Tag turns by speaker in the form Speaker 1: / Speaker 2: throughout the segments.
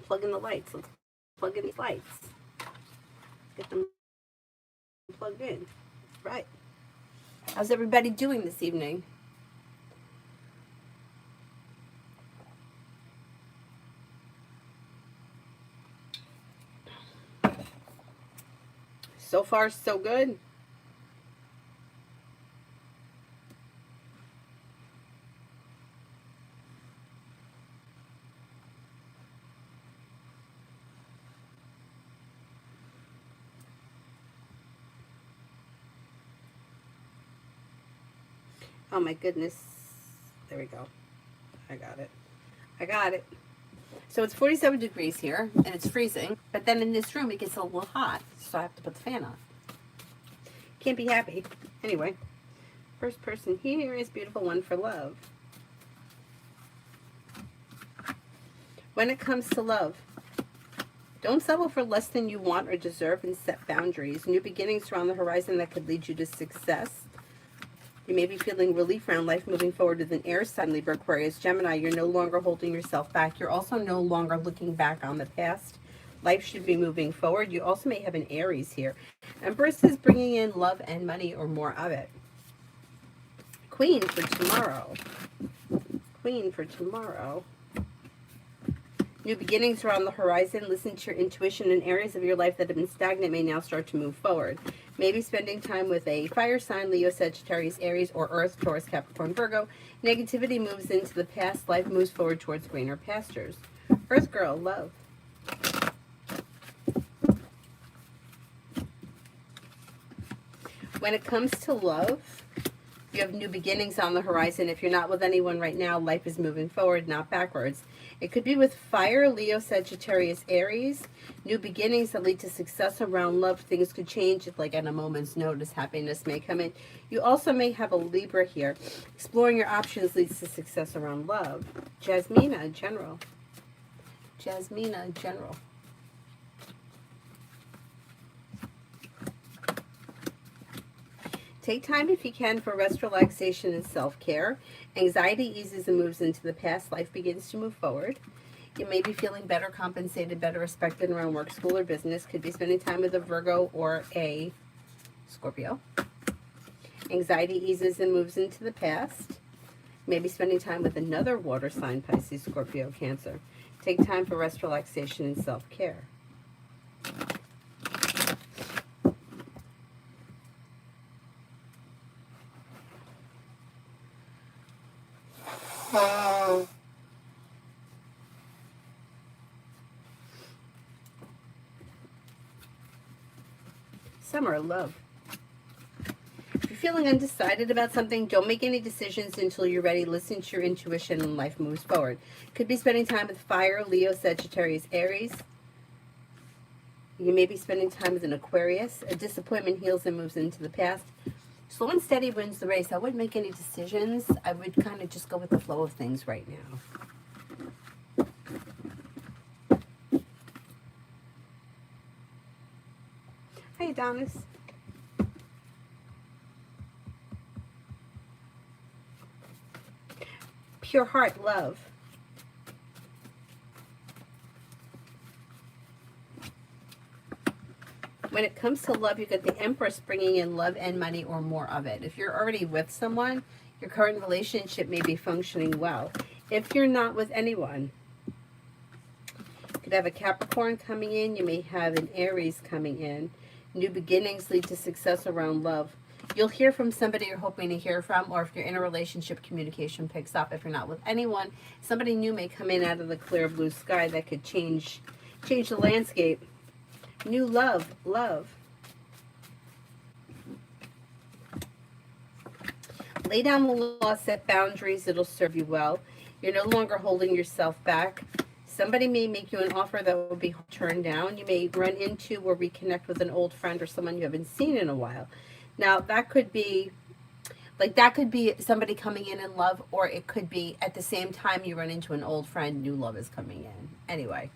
Speaker 1: plug in the lights. Let's plug in these lights. Get them plugged in. Right. How's everybody doing this evening? So far, so good. Oh my goodness. There we go. I got it. I got it. So it's 47 degrees here, and it's freezing. But then in this room, it gets a little hot, so I have to put the fan on. Can't be happy. Anyway, first person here is Beautiful One for Love. When it comes to love, don't settle for less than you want or deserve and set boundaries. New beginnings are on the horizon that could lead you to success. You may be feeling relief around life moving forward with an air sign, Libra, Aquarius, Gemini. You're no longer holding yourself back. You're also no longer looking back on the past. Life should be moving forward. You also may have an Aries here. Empress is bringing in love and money or more of it. Queen for tomorrow. Queen for tomorrow. New beginnings are on the horizon. Listen to your intuition, and areas of your life that have been stagnant may now start to move forward. Maybe spending time with a fire sign, Leo, Sagittarius, Aries, or Earth, Taurus, Capricorn, Virgo. Negativity moves into the past. Life moves forward towards greener pastures. Earth girl, love. When it comes to love, you have new beginnings on the horizon. If you're not with anyone right now, life is moving forward, not backwards. It could be with fire, Leo, Sagittarius, Aries. New beginnings that lead to success around love. Things could change like at a moment's notice. Happiness may come in. You also may have a Libra here. Exploring your options leads to success around love. Jasmina, General. Jasmina, General. Take time if you can for rest, relaxation, and self-care. Anxiety eases and moves into the past. Life begins to move forward. You may be feeling better compensated, better respected around work, school, or business. Could be spending time with a Virgo or a Scorpio. Anxiety eases and moves into the past. Maybe spending time with another water sign, Pisces, Scorpio, Cancer. Take time for rest, relaxation, and self-care. Summer, love. If you're feeling undecided about something, don't make any decisions until you're ready. Listen to your intuition and life moves forward. Could be spending time with fire, Leo, Sagittarius, Aries. You may be spending time with an Aquarius. A disappointment heals and moves into the past. Slow and steady wins the race. I wouldn't make any decisions. I would kind of just go with the flow of things right now. Hi, Adonis. Pure heart, love. When it comes to love, you get the Empress bringing in love and money or more of it. If you're already with someone, your current relationship may be functioning well. If you're not with anyone, you could have a Capricorn coming in. You may have an Aries coming in. New beginnings lead to success around love. You'll hear from somebody you're hoping to hear from, or if you're in a relationship, communication picks up. If you're not with anyone, somebody new may come in out of the clear blue sky that could change the landscape. New love, love. Lay down the law, set boundaries. It'll serve you well. You're no longer holding yourself back. Somebody may make you an offer that will be turned down. You may run into or reconnect with an old friend or someone you haven't seen in a while. Now, that could be somebody coming in love, or it could be at the same time you run into an old friend, new love is coming in. Anyway.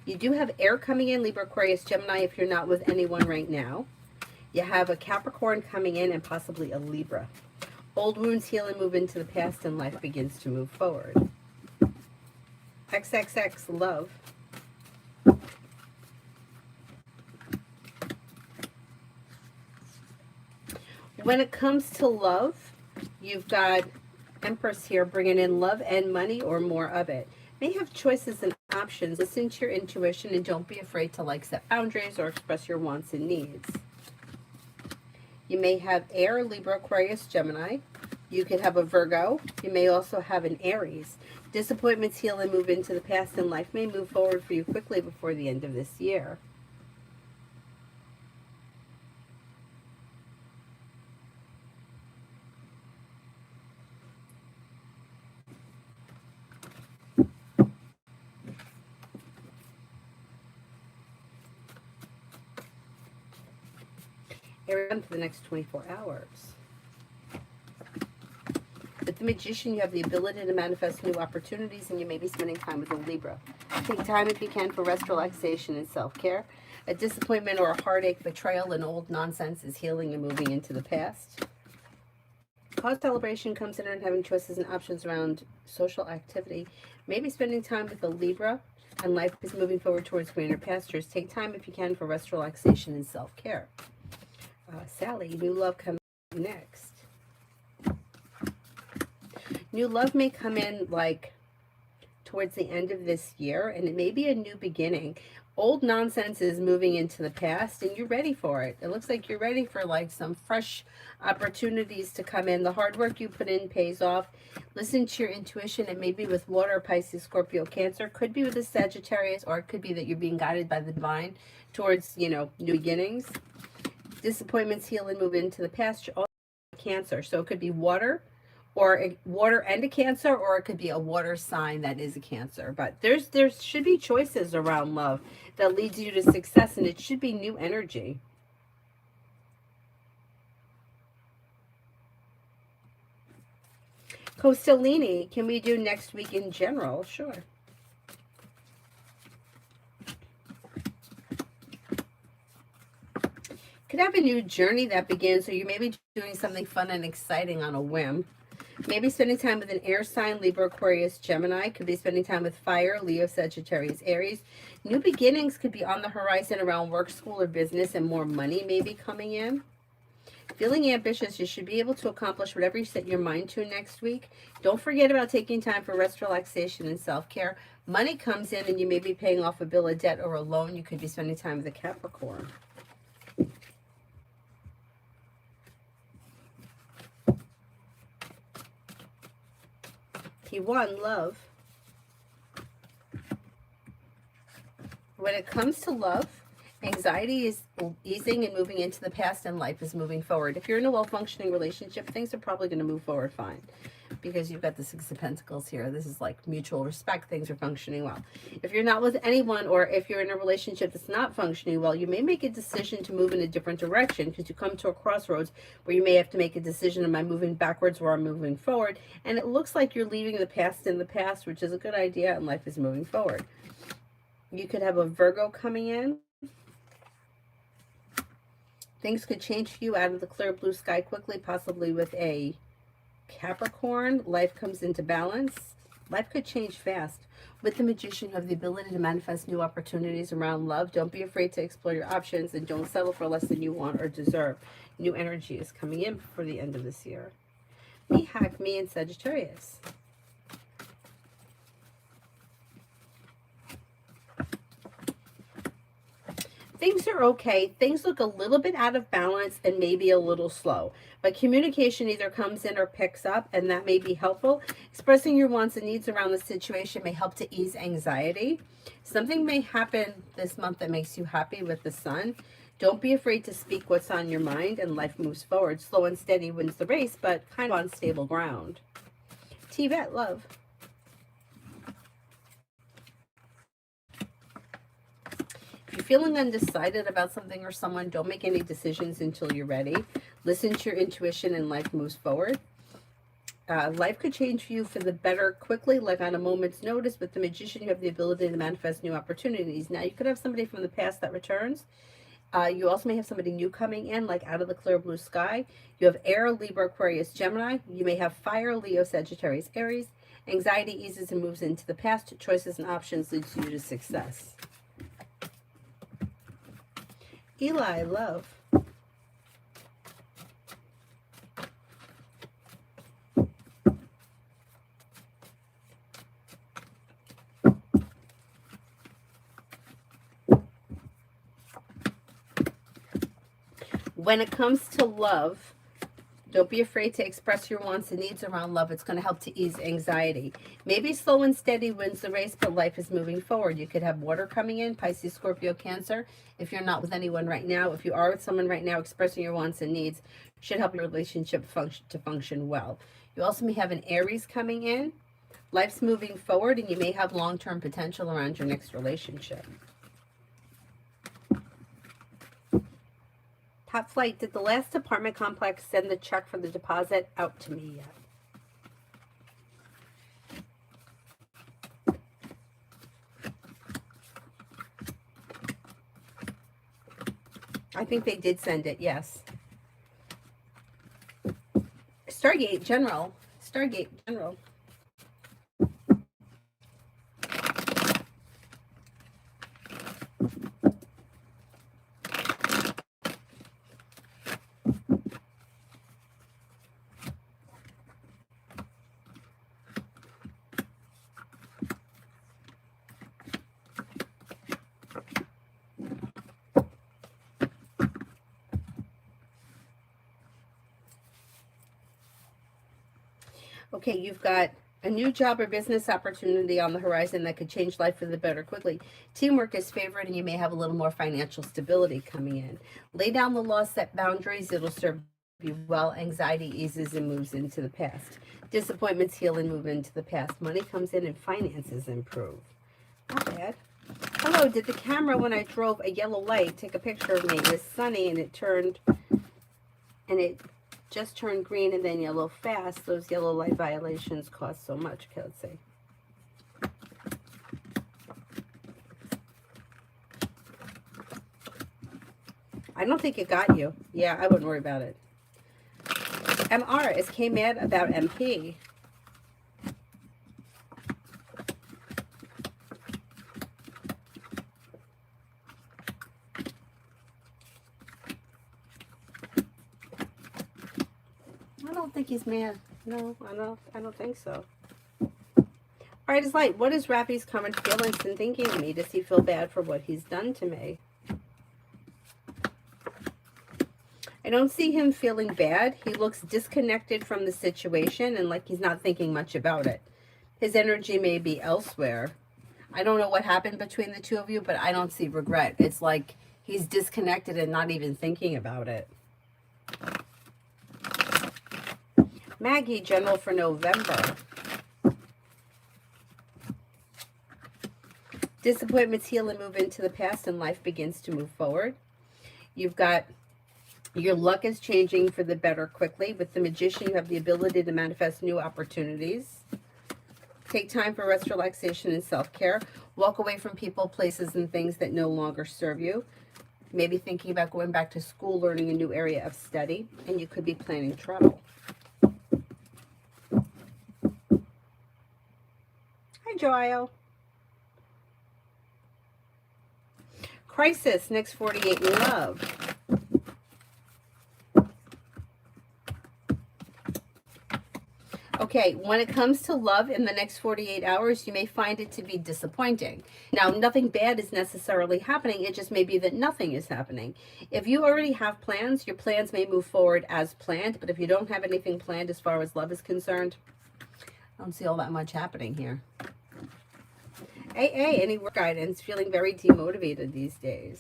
Speaker 1: You do have air coming in, Libra, Aquarius, Gemini, if you're not with anyone right now. You have a Capricorn coming in and possibly a Libra. Old wounds heal and move into the past, and life begins to move forward. XXX love. When it comes to love, you've got Empress here bringing in love and money or more of it. May have choices and options. Listen to your intuition and don't be afraid to set boundaries or express your wants and needs. You may have Air, Libra, Aquarius, Gemini. You could have a Virgo. You may also have an Aries. Disappointments heal and move into the past, and life may move forward for you quickly before the end of this year. For the next 24 hours. With the Magician, you have the ability to manifest new opportunities, and you may be spending time with a Libra. Take time if you can for rest, relaxation, and self-care. A disappointment or a heartache, betrayal, and old nonsense is healing and moving into the past. Cause celebration comes in and having choices and options around social activity. Maybe spending time with a Libra, and life is moving forward towards greener pastures. Take time if you can for rest, relaxation, and self-care. Sally, new love comes next. New love may come in towards the end of this year, and it may be a new beginning. Old nonsense is moving into the past, and you're ready for it. It looks like you're ready for some fresh opportunities to come in. The hard work you put in pays off. Listen to your intuition. It may be with water, Pisces, Scorpio, Cancer. Could be with a Sagittarius, or it could be that you're being guided by the divine towards, new beginnings. Disappointments heal and move into the past. Also Cancer, so it could be water, or water and a Cancer, or it could be a water sign that is a Cancer. But there should be choices around love that leads you to success, and it should be new energy. Costellini, can we do next week in general? Sure. Could have a new journey that begins, so you may be doing something fun and exciting on a whim. Maybe spending time with an air sign, Libra, Aquarius, Gemini. Could be spending time with fire, Leo, Sagittarius, Aries. New beginnings could be on the horizon around work, school, or business, and more money may be coming in. Feeling ambitious, you should be able to accomplish whatever you set your mind to next week. Don't forget about taking time for rest, relaxation, and self-care. Money comes in, and you may be paying off a bill of debt or a loan. You could be spending time with a Capricorn. P1, love. When it comes to love, anxiety is easing and moving into the past, and life is moving forward. If you're in a well-functioning relationship, things are probably going to move forward fine, because you've got the Six of Pentacles here. This is mutual respect. Things are functioning well. If you're not with anyone, or if you're in a relationship that's not functioning well, you may make a decision to move in a different direction, because you come to a crossroads where you may have to make a decision: am I moving backwards or am I moving forward? And it looks like you're leaving the past in the past, which is a good idea, and life is moving forward. You could have a Virgo coming in. Things could change for you out of the clear blue sky quickly, possibly with a Capricorn. Life comes into balance. Life could change fast. With the Magician, you have the ability to manifest new opportunities around love. Don't be afraid to explore your options, and don't settle for less than you want or deserve. New energy is coming in before the end of this year. Me, hack me, and Sagittarius. Things are okay. Things look a little bit out of balance and maybe a little slow. But communication either comes in or picks up, and that may be helpful. Expressing your wants and needs around the situation may help to ease anxiety. Something may happen this month that makes you happy with the Sun. Don't be afraid to speak what's on your mind, and life moves forward. Slow and steady wins the race, but kind of on stable ground. Tibet, love. If you're feeling undecided about something or someone, don't make any decisions until you're ready. Listen to your intuition, and life moves forward. Life could change for you for the better quickly, like on a moment's notice. With the Magician, you have the ability to manifest new opportunities. Now, you could have somebody from the past that returns, You also may have somebody new coming in, like out of the clear blue sky. You have air, Libra, Aquarius, Gemini. You may have fire, Leo, Sagittarius, Aries. Anxiety eases and moves into the past. Choices and options leads you to success. Eli, love. When it comes to love, don't be afraid to express your wants and needs around love. It's going to help to ease anxiety. Maybe slow and steady wins the race, but life is moving forward. You could have water coming in, Pisces, Scorpio, Cancer. If you're not with anyone right now, if you are with someone right now, expressing your wants and needs should help your relationship function well. You also may have an Aries coming in. Life's moving forward, and you may have long-term potential around your next relationship. Top Flight, did the last apartment complex send the check for the deposit out to me yet? I think they did send it, yes. Stargate General. Stargate General. Okay, you've got a new job or business opportunity on the horizon that could change life for the better quickly. Teamwork is favored, and you may have a little more financial stability coming in. Lay down the law, set boundaries. It'll serve you well. Anxiety eases and moves into the past. Disappointments heal and move into the past. Money comes in and finances improve. Not bad. Hello, did the camera, when I drove a yellow light, take a picture of me? It was sunny, and it just turned green and then yellow fast. Those yellow light violations cost so much. Okay, let's see. I don't think it got you. Yeah, I wouldn't worry about it. MR, is K mad about MP? I don't think he's mad. No, I don't think so. All right, it's light. What is Rafi's current feelings and thinking of me? Does he feel bad for what he's done to me? I don't see him feeling bad. He looks disconnected from the situation and like he's not thinking much about it. His energy may be elsewhere. I don't know what happened between the two of you, but I don't see regret. It's like he's disconnected and not even thinking about it. Maggie, General for November. Disappointments heal and move into the past, and life begins to move forward. You've got your luck is changing for the better quickly. With the Magician, you have the ability to manifest new opportunities. Take time for rest, relaxation, and self-care. Walk away from people, places, and things that no longer serve you. Maybe thinking about going back to school, learning a new area of study, and you could be planning travel. Hi, Joio. Crisis, next 48 in love. Okay, when it comes to love in the next 48 hours, you may find it to be disappointing. Now, nothing bad is necessarily happening. It just may be that nothing is happening. If you already have plans, your plans may move forward as planned. But if you don't have anything planned as far as love is concerned, I don't see all that much happening here. AA, any work guidance? Feeling very demotivated these days.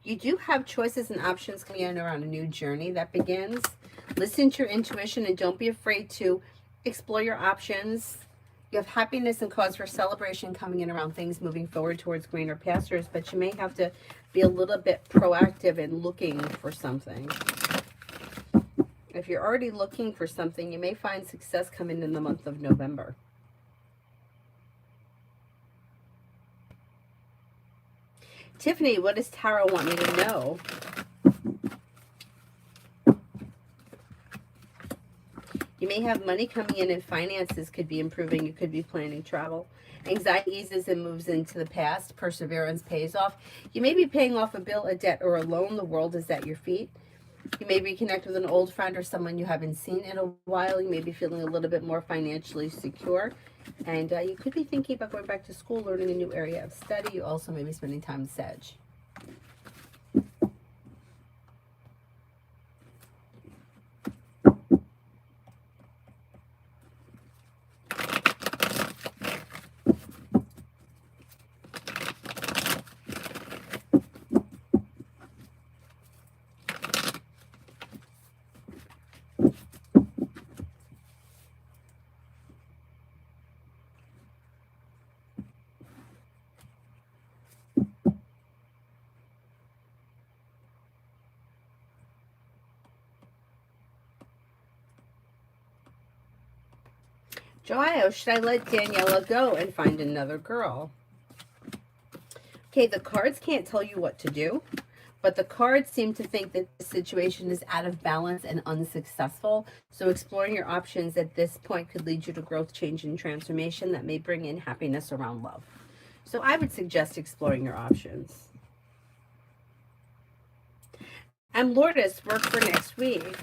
Speaker 1: You do have choices and options coming in around a new journey that begins. Listen to your intuition and don't be afraid to explore your options. You have happiness and cause for celebration coming in around things moving forward towards greener pastures, but you may have to be a little bit proactive in looking for something. If you're already looking for something, you may find success coming in the month of November. Tiffany, what does Tarot want me to know? You may have money coming in and finances could be improving. You could be planning travel. Anxiety eases and moves into the past. Perseverance pays off. You may be paying off a bill, a debt, or a loan. The world is at your feet. You may reconnect with an old friend or someone you haven't seen in a while. You may be feeling a little bit more financially secure. And you could be thinking about going back to school, learning a new area of study. You also may be spending time with Sag. Joio, should I let Daniela go and find another girl? Okay, the cards can't tell you what to do, but the cards seem to think that the situation is out of balance and unsuccessful. So exploring your options at this point could lead you to growth, change, and transformation that may bring in happiness around love. So I would suggest exploring your options. And Lourdes, work for next week.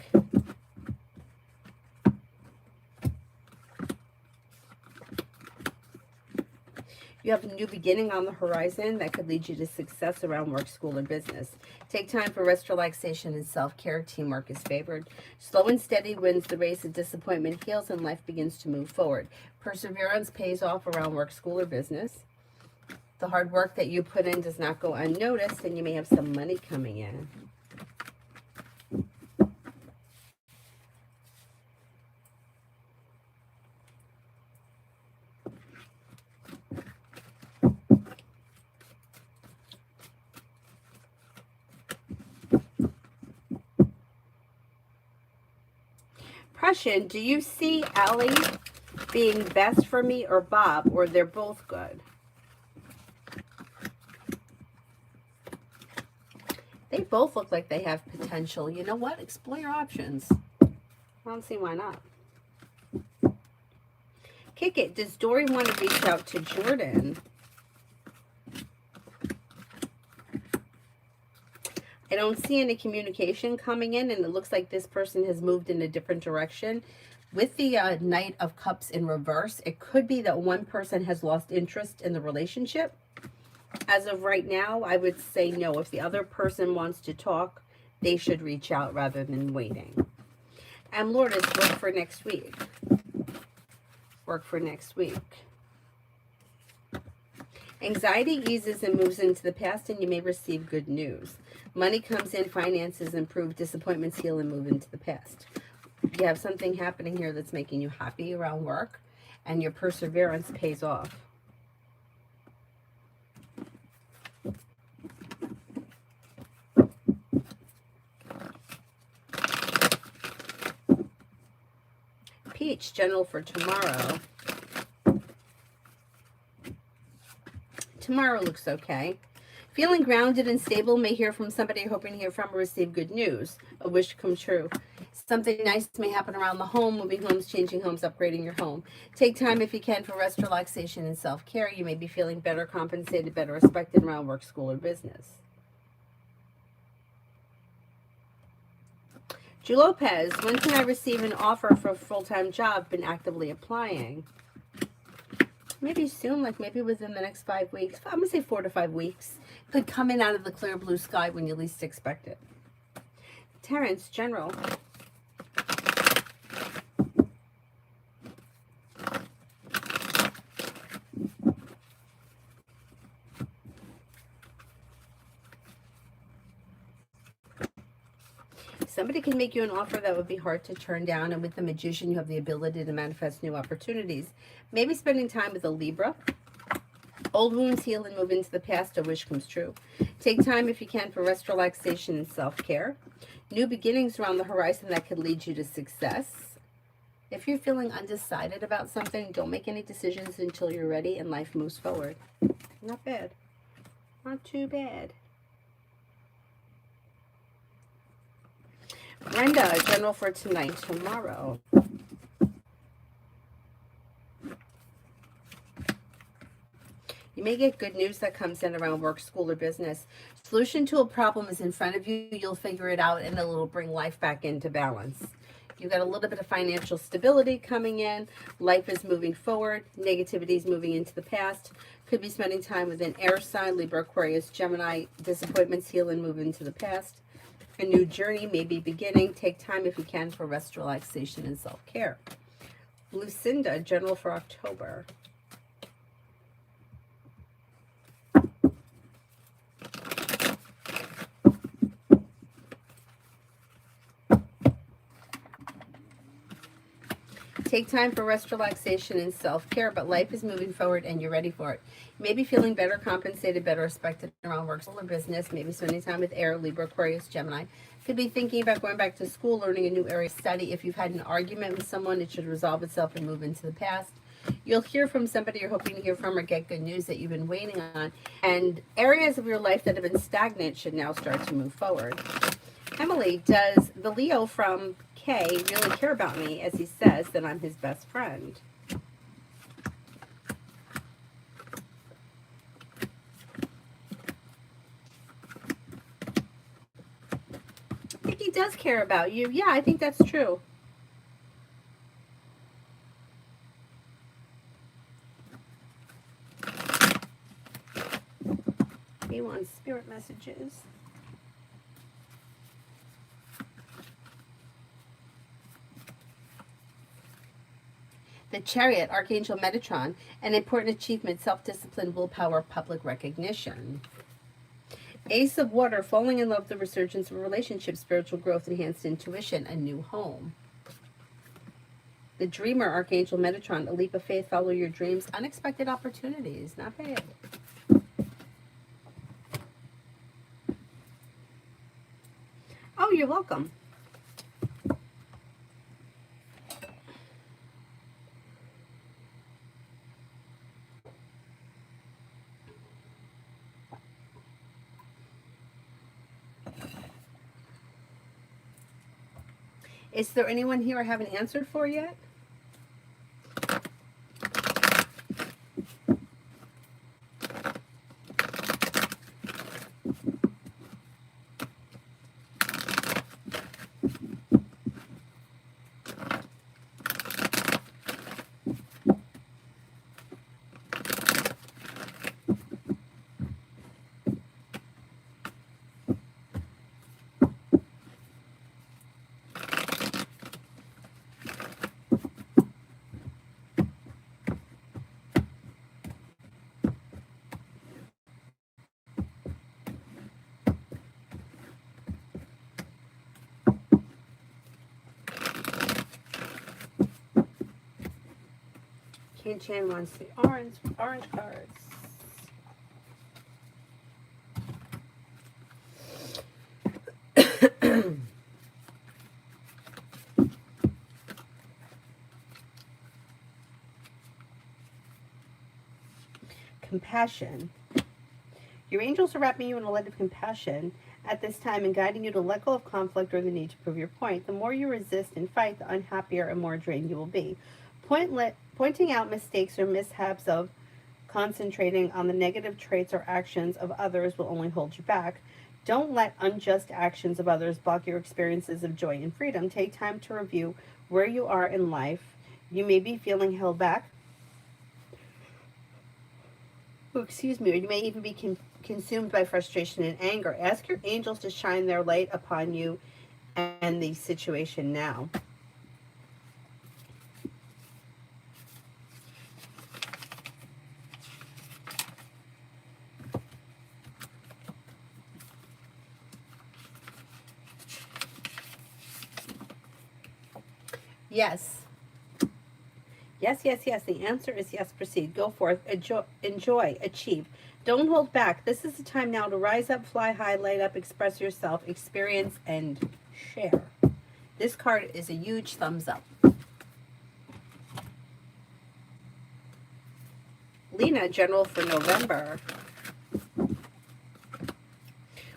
Speaker 1: You have a new beginning on the horizon that could lead you to success around work, school, or business. Take time for rest, relaxation, and self-care. Teamwork is favored. Slow and steady wins the race, and disappointment heals, and life begins to move forward. Perseverance pays off around work, school, or business. The hard work that you put in does not go unnoticed, and you may have some money coming in. Prussian, do you see Allie being best for me or Bob, or they're both good? They both look like they have potential. You know what? Explore your options. I don't see why not. Kick it. Does Dory want to reach out to Jordan? I don't see any communication coming in, and it looks like this person has moved in a different direction. With the Knight of Cups in reverse, it could be that one person has lost interest in the relationship. As of right now, I would say no. If the other person wants to talk, they should reach out rather than waiting. And Lourdes, work for next week. Work for next week. Anxiety eases and moves into the past, and you may receive good news. Money comes in, finances improve, disappointments heal and move into the past. You have something happening here that's making you happy around work, and your perseverance pays off. Peach, general for tomorrow. Tomorrow looks okay. Feeling grounded and stable, may hear from somebody you're hoping to hear from or receive good news. A wish come true. Something nice may happen around the home, moving homes, changing homes, upgrading your home. Take time if you can for rest, relaxation, and self-care. You may be feeling better compensated, better respected around work, school, or business. Ju Lopez, when can I receive an offer for a full-time job? Been actively applying. Maybe soon, like maybe within the next 5 weeks. I'm going to say 4 to 5 weeks. Could come in out of the clear blue sky when you least expect it. Terrence, general. Somebody can make you an offer that would be hard to turn down, and with the Magician, you have the ability to manifest new opportunities. Maybe spending time with a Libra. Old wounds heal and move into the past. A wish comes true. Take time if you can for rest, relaxation, and self-care. New beginnings around the horizon that could lead you to success. If you're feeling undecided about something, don't make any decisions until you're ready and life moves forward. Not bad. Not too bad. Brenda, general for tonight, tomorrow. You may get good news that comes in around work, school, or business. Solution to a problem is in front of you. You'll figure it out, and it'll bring life back into balance. You've got a little bit of financial stability coming in. Life is moving forward. Negativity is moving into the past. Could be spending time with an air sign, Libra, Aquarius, Gemini. Disappointments heal and move into the past. A new journey may be beginning. Take time if you can for rest, relaxation, and self-care. Lucinda, general for October. Take time for rest, relaxation, and self-care, but life is moving forward and you're ready for it. You may be feeling better compensated, better respected around work, school, or business. Maybe spending time with air, Libra, Aquarius, Gemini. Could be thinking about going back to school, learning a new area of study. If you've had an argument with someone, it should resolve itself and move into the past. You'll hear from somebody you're hoping to hear from or get good news that you've been waiting on. And areas of your life that have been stagnant should now start to move forward. Emily, does the Leo from Kay really care about me as he says that I'm his best friend? I think he does care about you. Yeah, I think that's true. He wants spirit messages. The Chariot, Archangel Metatron, an important achievement, self-discipline, willpower, public recognition. Ace of Water, falling in love, the resurgence of a relationship, spiritual growth, enhanced intuition, a new home. The Dreamer, Archangel Metatron, a leap of faith, follow your dreams, unexpected opportunities. Not bad. Oh, you're welcome. Is there anyone here I haven't answered for yet? Ken Chan wants the orange cards. Compassion. Your angels are wrapping you in a light of compassion at this time and guiding you to let go of conflict or the need to prove your point. The more you resist and fight, the unhappier and more drained you will be. Pointing out mistakes or mishaps of concentrating on the negative traits or actions of others will only hold you back. Don't let unjust actions of others block your experiences of joy and freedom. Take time to review where you are in life. You may be feeling held back. Or you may even be consumed by frustration and anger. Ask your angels to shine their light upon you and the situation now. Yes. Yes, yes, yes. The answer is yes. Proceed. Go forth. Enjoy. Achieve. Don't hold back. This is the time now to rise up, fly high, light up, express yourself, experience, and share. This card is a huge thumbs up. Lena, general for November.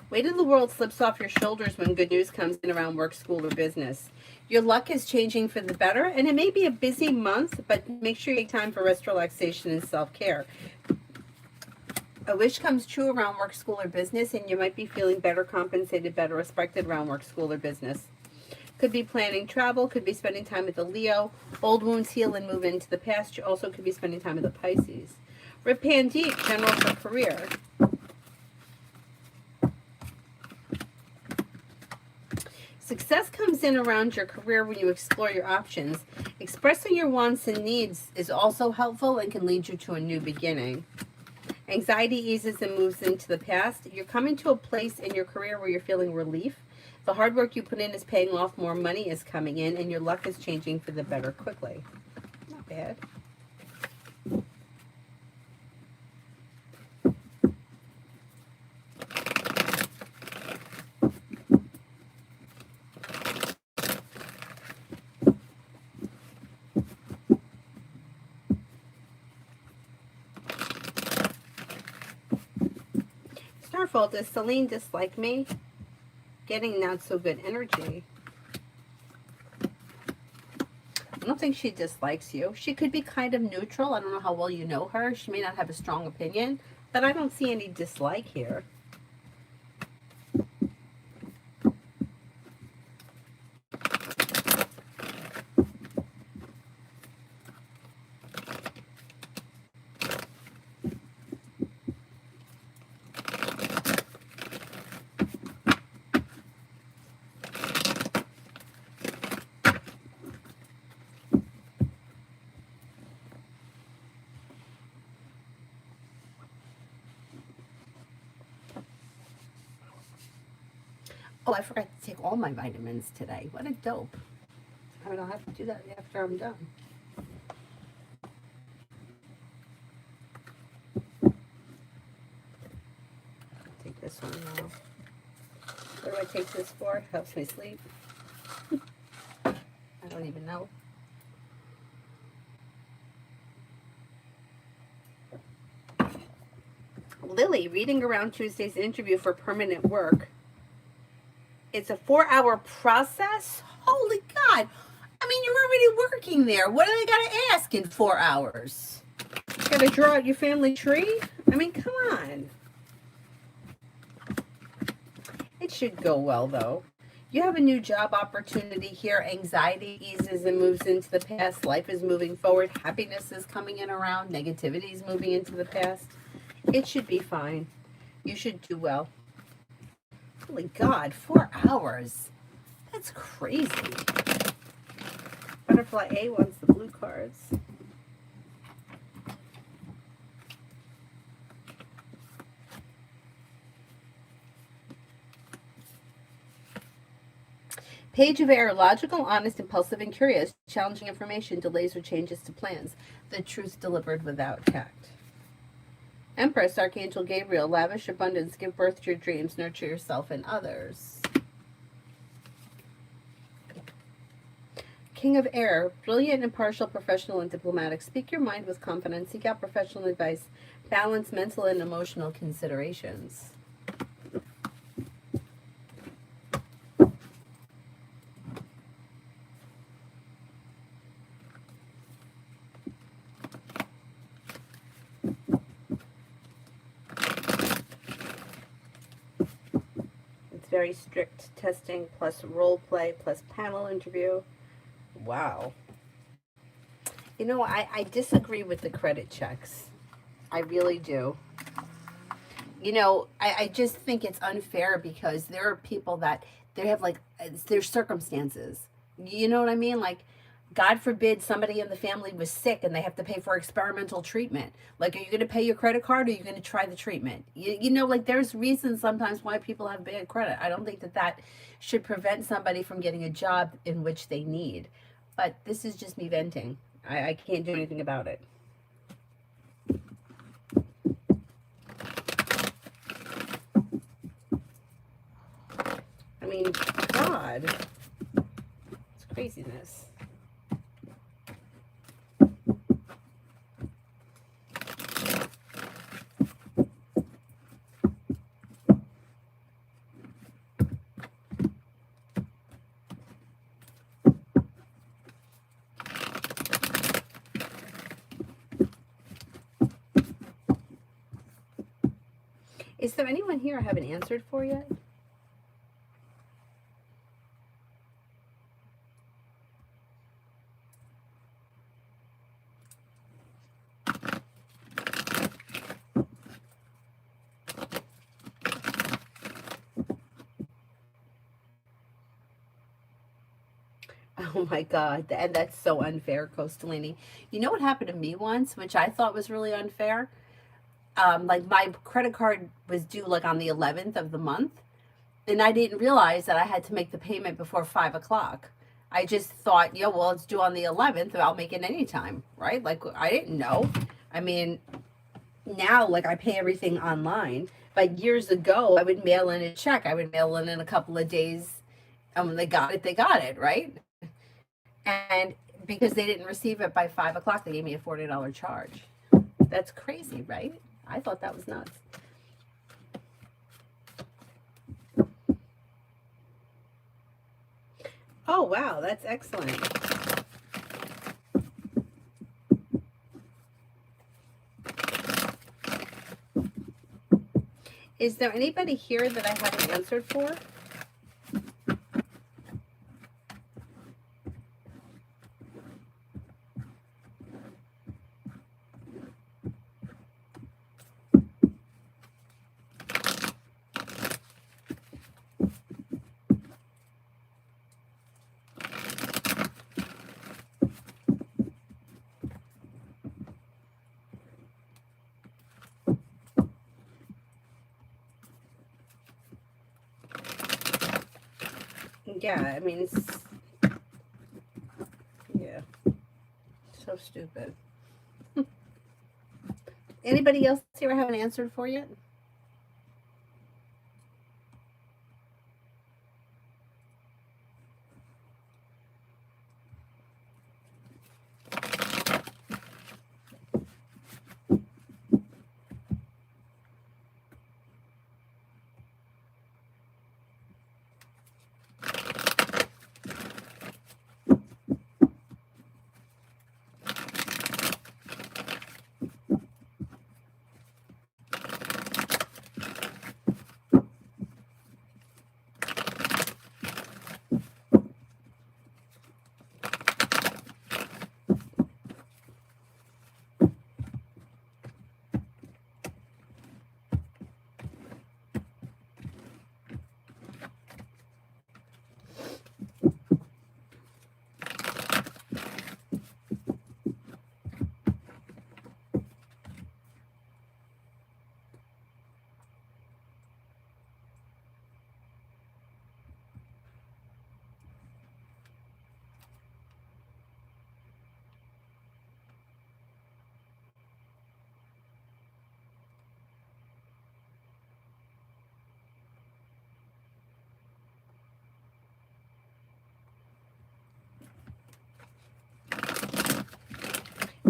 Speaker 1: Weight of the world slips off your shoulders when good news comes in around work, school, or business. Your luck is changing for the better, and it may be a busy month, but make sure you take time for rest, relaxation, and self-care. A wish comes true around work, school, or business, and you might be feeling better compensated, better respected around work, school, or business. Could be planning travel, could be spending time with the Leo. Old wounds heal and move into the past. You also could be spending time with the Pisces. Rip Deep, general for career. Success comes in around your career when you explore your options. Expressing your wants and needs is also helpful and can lead you to a new beginning. Anxiety eases and moves into the past. You're coming to a place in your career where you're feeling relief. The hard work you put in is paying off, more money is coming in, and your luck is changing for the better quickly. Not bad. Starfall, does Celine dislike me? Getting not so good energy. I don't think she dislikes you. She could be kind of neutral. I don't know how well you know her. She may not have a strong opinion, but I don't see any dislike here. Oh, I forgot to take all my vitamins today. What a dope. I mean, I'll have to do that after I'm done. Take this one now. What do I take this for? It helps me sleep. I don't even know. Lily, reading around Tuesday's interview for permanent work. It's a 4-hour process? Holy God. I mean, you're already working there. What do they got to ask in 4 hours? Got to draw out your family tree? I mean, come on. It should go well, though. You have a new job opportunity here. Anxiety eases and moves into the past. Life is moving forward. Happiness is coming in around. Negativity is moving into the past. It should be fine. You should do well. Holy God, 4 hours. That's crazy. Butterfly A wants the blue cards. Page of Air, logical, honest, impulsive, and curious. Challenging information, delays or changes to plans. The truth delivered without tact. Empress, Archangel Gabriel, lavish abundance, give birth to your dreams, nurture yourself and others. King of Air, brilliant, impartial, professional, and diplomatic. Speak your mind with confidence, seek out professional advice, balance mental and emotional considerations. Very strict testing plus role play plus panel interview. Wow. You know, I disagree with the credit checks. I really do. You know, I just think it's unfair because there are people that they have like their circumstances. You know what I mean? Like, God forbid somebody in the family was sick and they have to pay for experimental treatment. Like, are you going to pay your credit card or are you going to try the treatment? You know, like there's reasons sometimes why people have bad credit. I don't think that that should prevent somebody from getting a job in which they need. But this is just me venting. I can't do anything about it. I mean, God, it's craziness. Is there anyone here I haven't answered for yet? Oh my God, and that's so unfair, Costalini. You know what happened to me once, which I thought was really unfair? Like my credit card was due like on the 11th of the month, and I didn't realize that I had to make the payment before 5 o'clock. I just thought, yeah, well, it's due on the 11th, I'll make it anytime, right? Like I didn't know. I mean, now like I pay everything online, but years ago I would mail in a check. I would mail in a couple of days, and when they got it, right? And because they didn't receive it by 5 o'clock, they gave me a $40 charge. That's crazy, right? I thought that was nuts. Oh, wow, that's excellent. Is there anybody here that I haven't answered for? Yeah, I mean, it's, yeah, so stupid. Anybody else here I haven't answered for yet?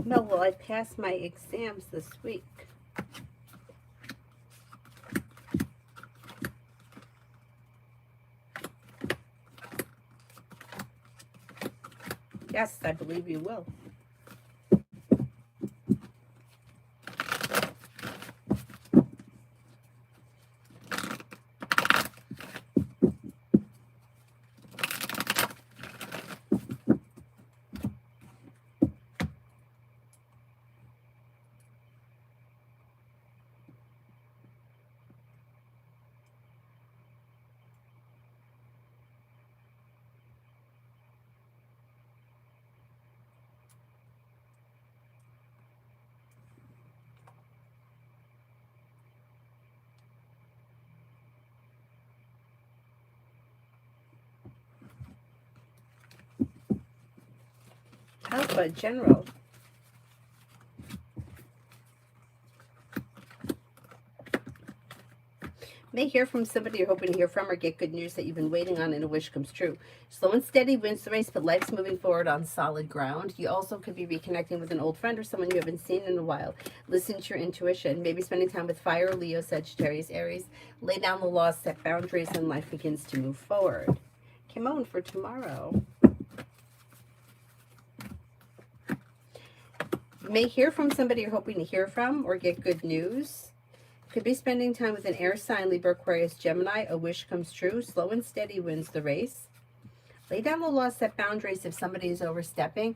Speaker 1: No, well, I passed my exams this week. Yes, I believe you will. Alpha, general. May hear from somebody you're hoping to hear from or get good news that you've been waiting on and a wish comes true. Slow and steady wins the race, but life's moving forward on solid ground. You also could be reconnecting with an old friend or someone you haven't seen in a while. Listen to your intuition. Maybe spending time with fire, Leo, Sagittarius, Aries. Lay down the law, set boundaries, and life begins to move forward. Kimon for tomorrow. You may hear from somebody you're hoping to hear from or get good news. Could be spending time with an air sign, Libra, Aquarius, Gemini. A wish comes true. Slow and steady wins the race. Lay down the law, set boundaries if somebody is overstepping.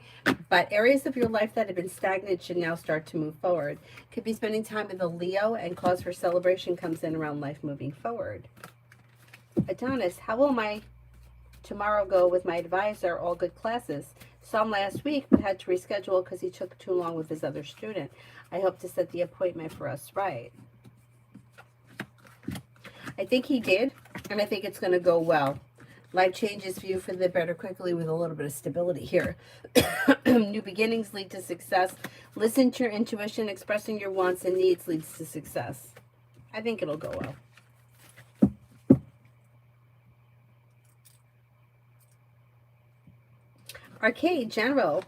Speaker 1: But areas of your life that have been stagnant should now start to move forward. Could be spending time with a Leo, and cause for celebration comes in around life moving forward. Adonis, how will my tomorrow go with my advisor? All good classes. Saw him last week, but had to reschedule because he took too long with his other student. I hope to set the appointment for us right. I think he did, and I think it's going to go well. Life changes for you for the better quickly with a little bit of stability here. New beginnings lead to success. Listen to your intuition. Expressing your wants and needs leads to success. I think it'll go well. Arcade, general.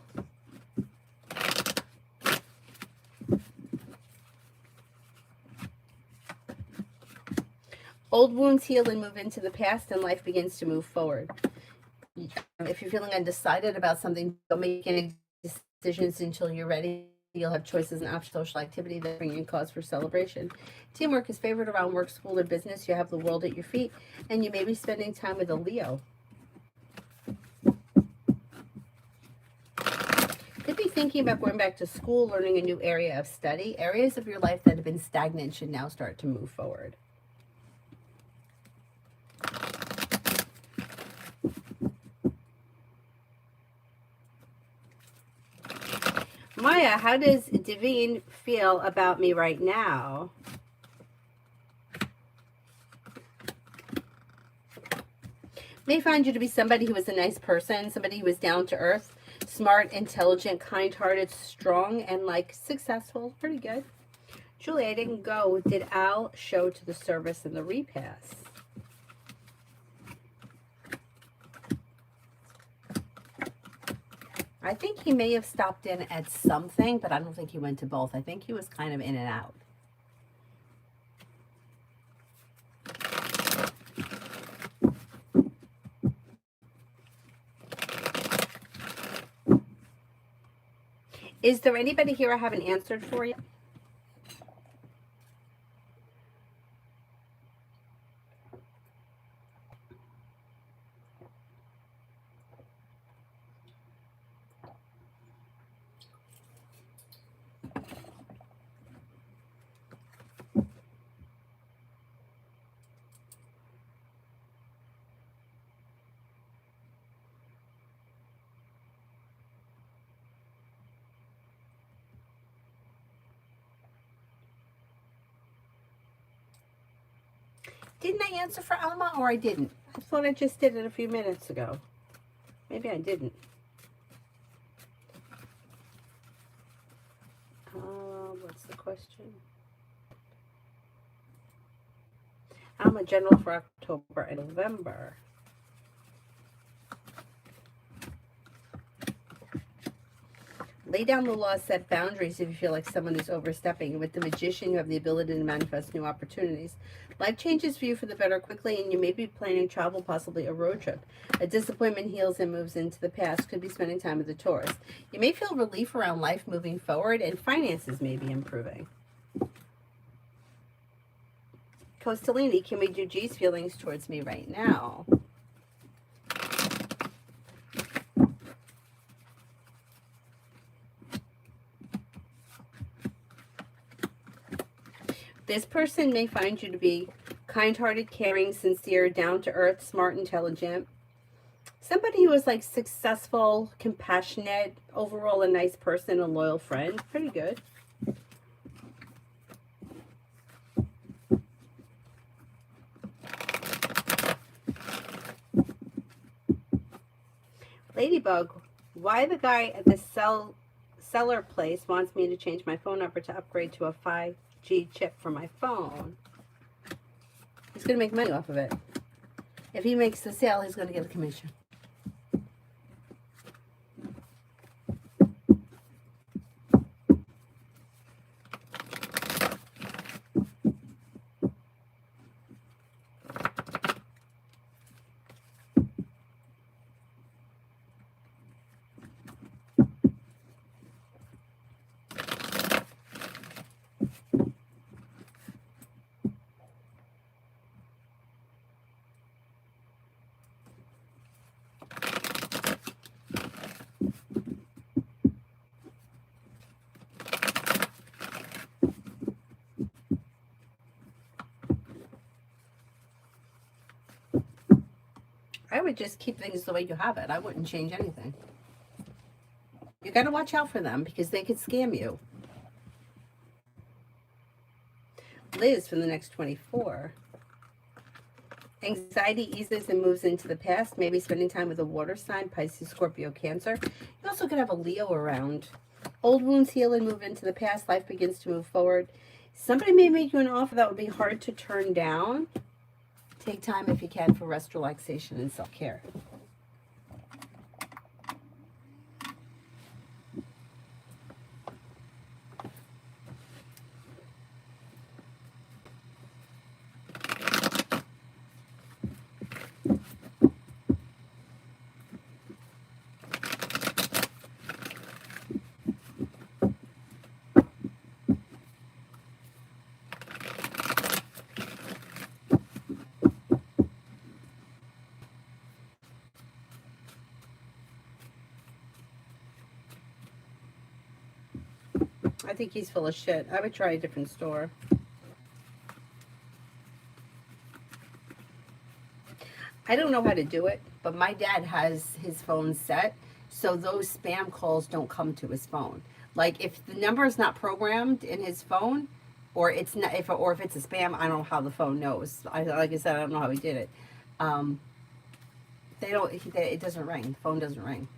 Speaker 1: Old wounds heal and move into the past, and life begins to move forward. If you're feeling undecided about something, don't make any decisions until you're ready. You'll have choices and options, social activity that bring in cause for celebration. Teamwork is favored around work, school, or business. You have the world at your feet, and you may be spending time with a Leo. Could be thinking about going back to school, learning a new area of study. Areas of your life that have been stagnant should now start to move forward. Maya, how does Divine feel about me right now? May find you to be somebody who is a nice person, somebody who is down to earth, smart, intelligent, kind-hearted, strong, and like successful. Pretty good. Julie, I didn't go. Did Al show to the service and the repass? I think he may have stopped in at something, but I don't think he went to both. I think he was kind of in and out. Is there anybody here I haven't answered for you? Didn't I answer for Alma, or I didn't? I thought I just did it a few minutes ago. Maybe I didn't. What's the question? Alma, general for October and November. Lay down the law, set boundaries if you feel like someone is overstepping. With the Magician, you have the ability to manifest new opportunities. Life changes for you for the better quickly, and you may be planning travel, possibly a road trip. A disappointment heals and moves into the past. Could be spending time with the Taurus. You may feel relief around life moving forward, and finances may be improving. Costalini, can we do G's feelings towards me right now? This person may find you to be kind-hearted, caring, sincere, down-to-earth, smart, intelligent. Somebody who is like successful, compassionate, overall a nice person, a loyal friend. Pretty good. Ladybug, Why the guy at the seller place wants me to change my phone number to upgrade to a 5G chip for my phone. He's going to make money off of it. If he makes the sale, he's going to get a commission. I would just keep things the way you have it. I wouldn't change anything. You got to watch out for them because they could scam you. Liz from the next 24. Anxiety eases and moves into the past. Maybe spending time with a water sign, Pisces, Scorpio, Cancer. You also could have a Leo around. Old wounds heal and move into the past. Life begins to move forward. Somebody may make you an offer that would be hard to turn down. Take time if you can for rest, relaxation, and self-care. I think he's full of shit. I would try a different store. I don't know how to do it, but my dad has his phone set so those spam calls don't come to his phone. Like if the number is not programmed in his phone, or it's not, if it's a spam, I don't know how the phone knows. Like I said, I don't know how he did it. It doesn't ring. The phone doesn't ring.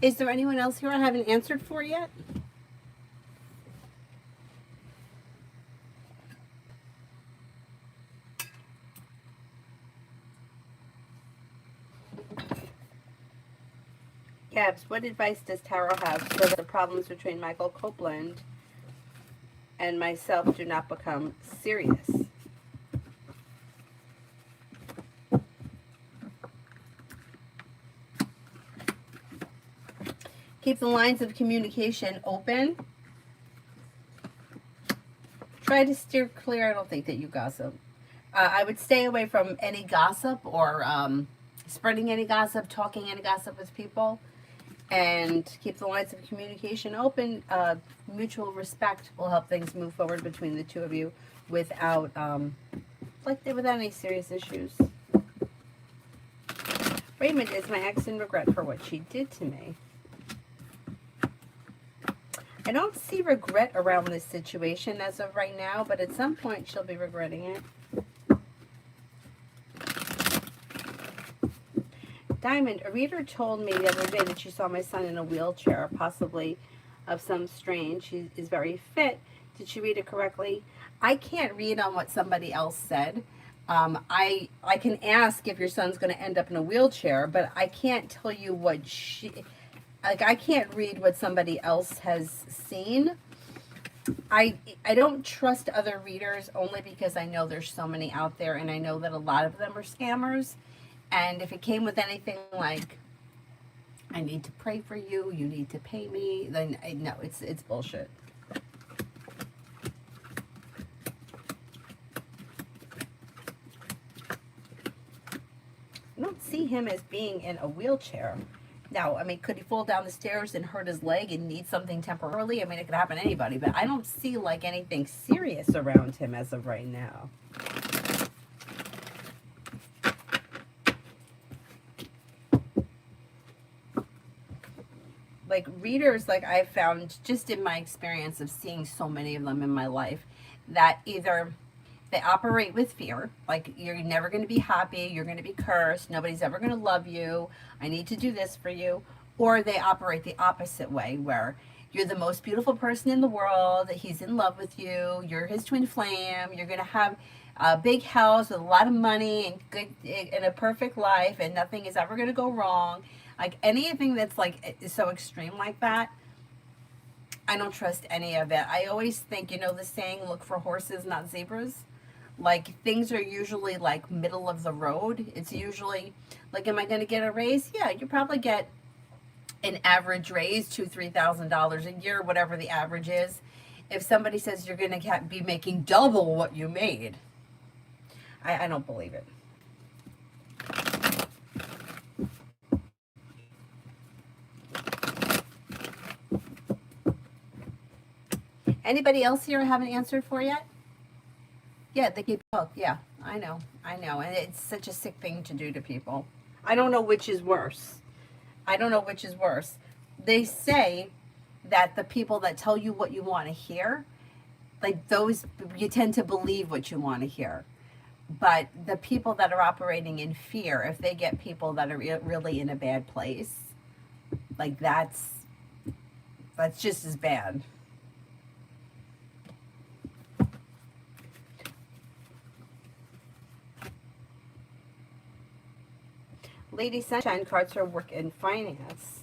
Speaker 1: Is there anyone else here I haven't answered for yet? Gabs, what advice does Tarot have so that the problems between Michael Copeland and myself do not become serious? Keep the lines of communication open. Try to steer clear. I don't think that you gossip. I would stay away from any gossip or spreading any gossip, talking any gossip with people. And keep the lines of communication open. Mutual respect will help things move forward between the two of you without without any serious issues. Raymond is my ex in regret for what she did to me. I don't see regret around this situation as of right now, but at some point she'll be regretting it. Diamond, a reader told me the other day that she saw my son in a wheelchair, possibly of some strain. She is very fit. Did she read it correctly? I can't read on what somebody else said. I can ask if your son's going to end up in a wheelchair, but I can't tell you what I can't read what somebody else has seen. I don't trust other readers only because I know there's so many out there, and I know that a lot of them are scammers. And if it came with anything like, I need to pray for you, you need to pay me, then no, it's bullshit. I don't see him as being in a wheelchair. Now, I mean, could he fall down the stairs and hurt his leg and need something temporarily? I mean, it could happen to anybody, but I don't see like anything serious around him as of right now. Like readers, like I've found just in my experience of seeing so many of them in my life, that either they operate with fear, like you're never going to be happy, you're going to be cursed, nobody's ever going to love you, I need to do this for you, or they operate the opposite way where you're the most beautiful person in the world, he's in love with you, you're his twin flame, you're going to have a big house with a lot of money and good and a perfect life and nothing is ever going to go wrong. Like anything that's like is so extreme like that, I don't trust any of it. I always think, you know, the saying, look for horses, not zebras. Like things are usually like middle of the road. It's usually like, am I going to get a raise? Yeah, you probably get an average raise, $2,000-$3,000 a year, whatever the average is. If somebody says you're going to be making double what you made, I don't believe it. Anybody else here I haven't answered for yet? Yeah, they keep book. Yeah, I know. And it's such a sick thing to do to people. I don't know which is worse. I don't know which is worse. They say that the people that tell you what you want to hear, like those, you tend to believe what you want to hear. But the people that are operating in fear, if they get people that are really in a bad place, like that's just as bad. Lady Sunshine cards for work and finance.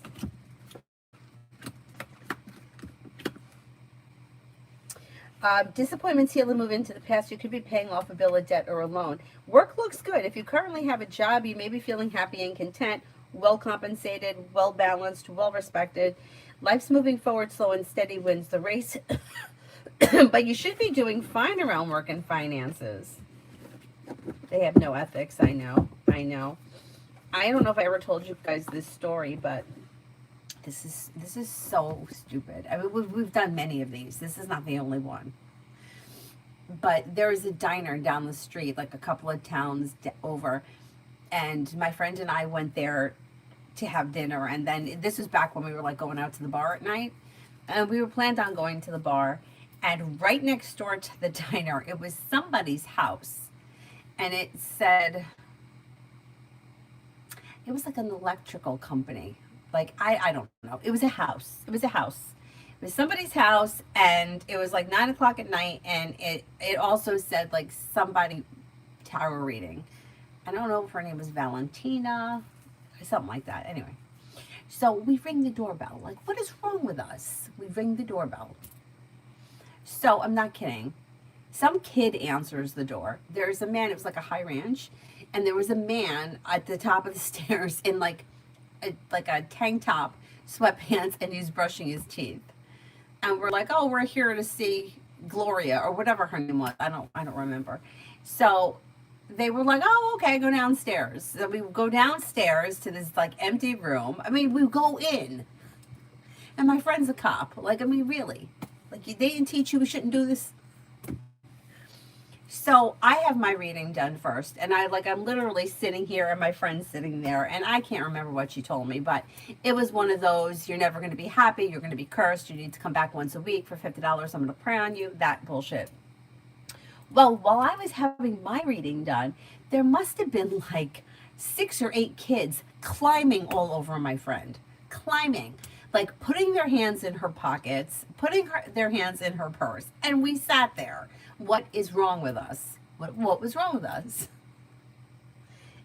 Speaker 1: Disappointments heal and move into the past. You could be paying off a bill of debt or a loan. Work looks good. If you currently have a job, you may be feeling happy and content, well compensated, well balanced, well respected. Life's moving forward, slow and steady wins the race. But you should be doing fine around work and finances. They have no ethics, I know. I don't know if I ever told you guys this story, but this is so stupid. I mean, we've done many of these. This is not the only one. But there is a diner down the street, like a couple of towns over, and my friend and I went there to have dinner. And then this was back when we were like going out to the bar at night, and we were planned on going to the bar. And right next door to the diner, it was somebody's house, and it said. It was like an electrical company. Like, I don't know. It was a house. It was somebody's house, and it was like 9 o'clock at night, and it also said like somebody tarot reading. I don't know if her name was Valentina or something like that. Anyway, so we ring the doorbell. Like, what is wrong with us? We ring the doorbell. So I'm not kidding. Some kid answers the door. There's a man. It was like a high ranch. And there was a man at the top of the stairs in like a tank top, sweatpants, and he's brushing his teeth. And we're like, oh, we're here to see Gloria or whatever her name was. I don't remember. So they were like, oh, okay, go downstairs. So we go downstairs to this like empty room. I mean, we go in, and my friend's a cop. Like, I mean, really, like they didn't teach you we shouldn't do this. So I have my reading done first, and I'm literally sitting here and my friend's sitting there, and I can't remember what she told me, but it was one of those, you're never going to be happy, you're going to be cursed, you need to come back once a week for $50, I'm going to pray on you, that bullshit. Well, while I was having my reading done, there must have been like 6 or 8 kids climbing all over my friend. Climbing. Like putting their hands in her pockets, putting their hands in her purse, and we sat there. What is wrong with us? What was wrong with us?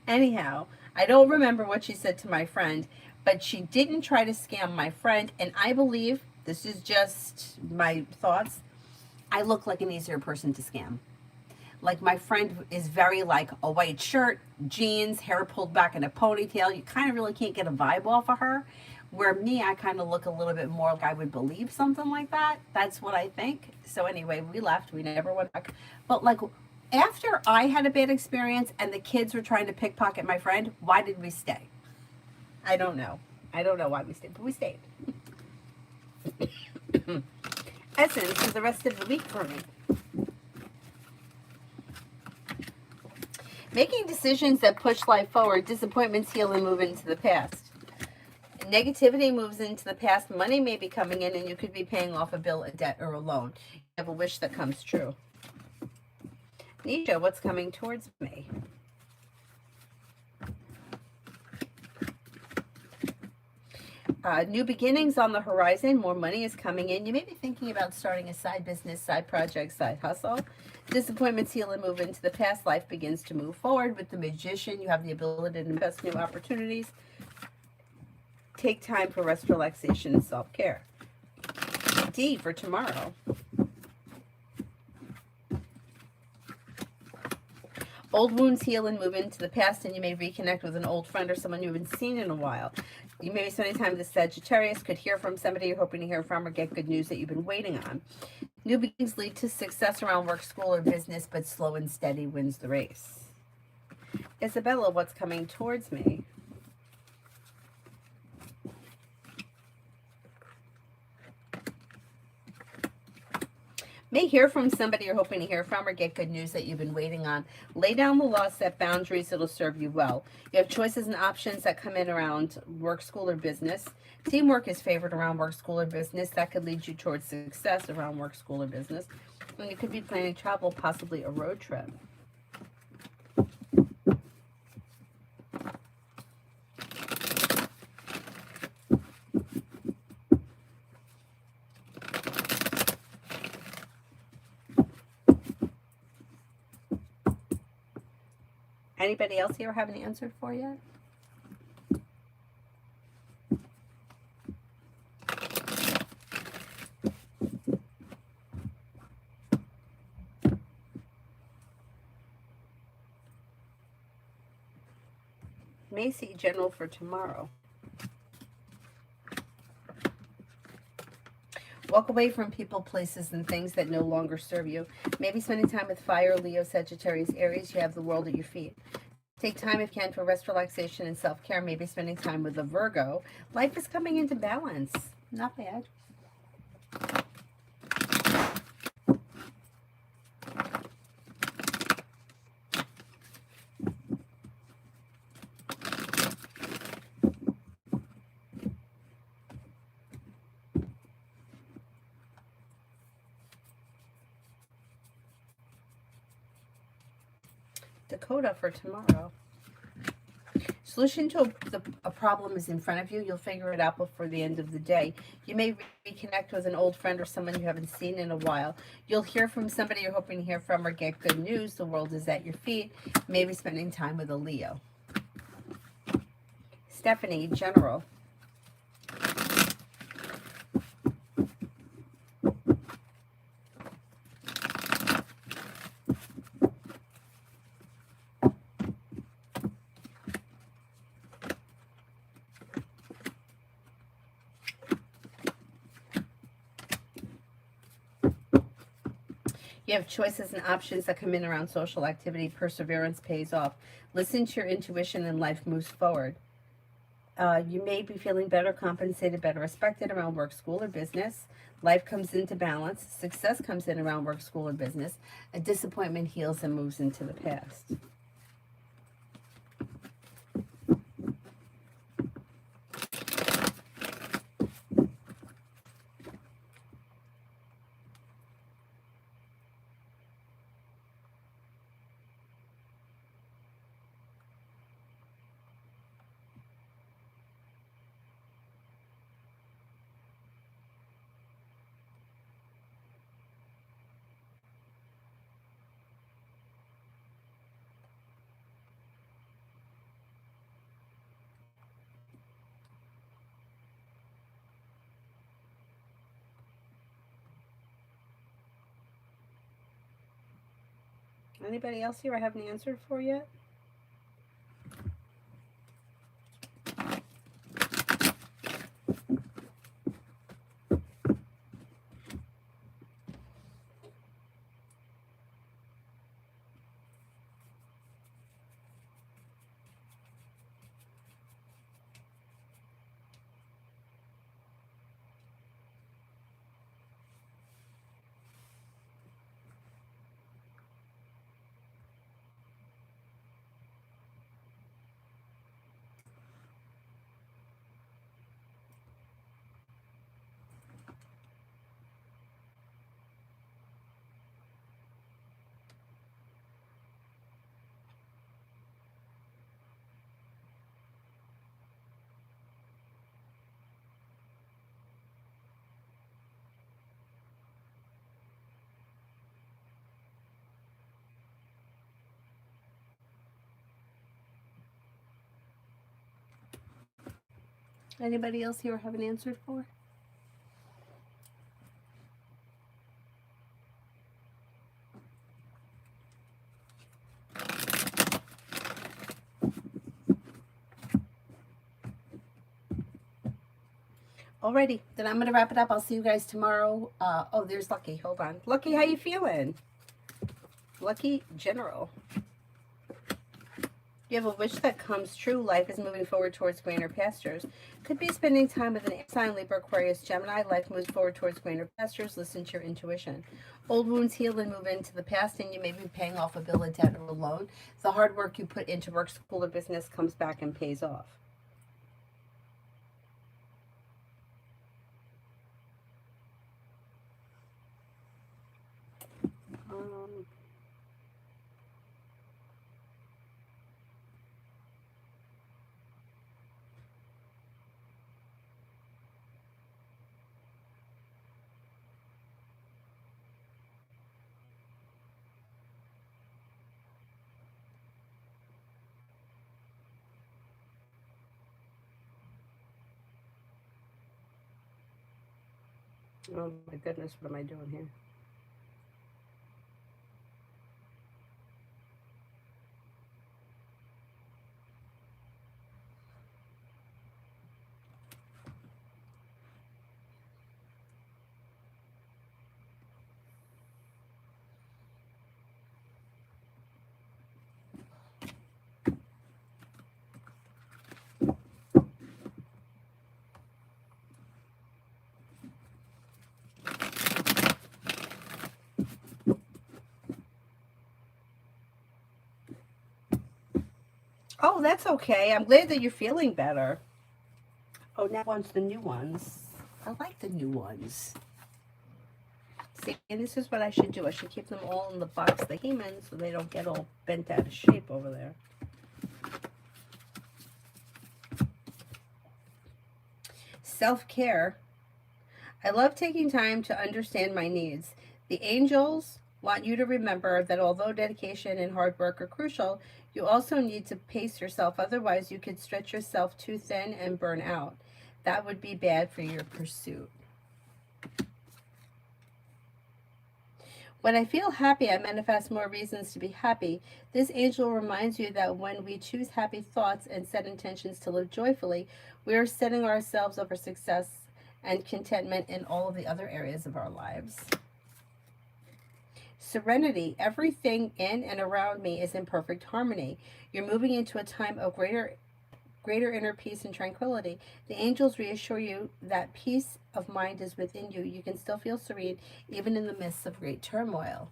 Speaker 1: Anyhow, I don't remember what she said to my friend, but she didn't try to scam my friend, and I believe, this is just my thoughts, I look like an easier person to scam. Like my friend is very like a white shirt, jeans, hair pulled back in a ponytail. You kind of really can't get a vibe off of her. Where me, I kind of look a little bit more like I would believe something like that. That's what I think. So anyway, we left. We never went back. But like after I had a bad experience and the kids were trying to pickpocket my friend, why did we stay? I don't know. I don't know why we stayed, but we stayed. Essence for the rest of the week for me. Making decisions that push life forward. Disappointments heal and move into the past. Negativity moves into the past. Money may be coming in and you could be paying off a bill, a debt, or a loan. You have a wish that comes true. Nisha, what's coming towards me? New beginnings on the horizon. More money is coming in. You may be thinking about starting a side business, side project, side hustle. Disappointments heal and move into the past. Life begins to move forward. With the Magician, you have the ability to invest new opportunities. Take time for rest, relaxation, and self-care. D for tomorrow. Old wounds heal and move into the past, and you may reconnect with an old friend or someone you haven't seen in a while. You may be spending time with the Sagittarius, could hear from somebody you're hoping to hear from, or get good news that you've been waiting on. New beginnings lead to success around work, school, or business, but slow and steady wins the race. Isabella, what's coming towards me? May hear from somebody you're hoping to hear from, or get good news that you've been waiting on. Lay down the law, set boundaries, it'll serve you well. You have choices and options that come in around work, school, or business. Teamwork is favored around work, school, or business. That could lead you towards success around work, school, or business. And you could be planning travel, possibly a road trip. Anybody else here have an answer for yet? Macy, general for tomorrow. Walk away from people, places, and things that no longer serve you. Maybe spending time with fire, Leo, Sagittarius, Aries. You have the world at your feet. Take time if you can for rest, relaxation, and self-care. Maybe spending time with a Virgo. Life is coming into balance. Not bad. Dakota for tomorrow. Solution to a problem is in front of you. You'll figure it out before the end of the day. You may reconnect with an old friend or someone you haven't seen in a while. You'll hear from somebody you're hoping to hear from, or get good news. The world is at your feet. Maybe spending time with a Leo. Stephanie, general. You have choices and options that come in around social activity. Perseverance pays off. Listen to your intuition and life moves forward. You may be feeling better compensated, better respected around work, school, or business. Life comes into balance. Success comes in around work, school, or business. A disappointment heals and moves into the past. Anybody else here I haven't answered for yet? Anybody else here have an answer for? Alrighty, then I'm going to wrap it up. I'll see you guys tomorrow. Oh, there's Lucky. Hold on. Lucky, how you feeling? Lucky General. You have a wish that comes true. Life is moving forward towards greener pastures. Could be spending time with an air sign, Libra, Aquarius, Gemini. Life moves forward towards greener pastures. Listen to your intuition. Old wounds heal and move into the past, and you may be paying off a bill, a debt, or a loan. The hard work you put into work, school, or business comes back and pays off. Oh my goodness, what am I doing here? Oh, that's okay. I'm glad that you're feeling better. Oh, now one's the new ones. I like the new ones. See, and this is what I should do. I should keep them all in the box they came in so they don't get all bent out of shape over there. Self-care. I love taking time to understand my needs. The angels want you to remember that although dedication and hard work are crucial, you also need to pace yourself. Otherwise, you could stretch yourself too thin and burn out. That would be bad for your pursuit. When I feel happy, I manifest more reasons to be happy. This angel reminds you that when we choose happy thoughts and set intentions to live joyfully, we are setting ourselves up for success and contentment in all of the other areas of our lives. Serenity. Everything in and around me is in perfect harmony. You're moving into a time of greater inner peace and tranquility. The angels reassure you that peace of mind is within you. You can still feel serene even in the midst of great turmoil.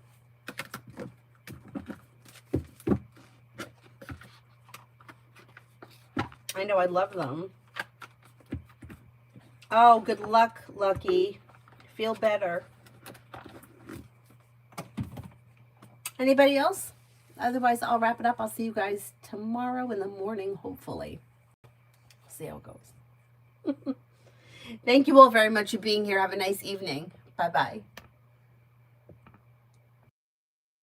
Speaker 1: I know, I love them. Oh, good luck, Lucky. Feel better. Anybody else? Otherwise, I'll wrap it up. I'll see you guys tomorrow in the morning, hopefully. See how it goes. Thank you all very much for being here. Have a nice evening. Bye-bye.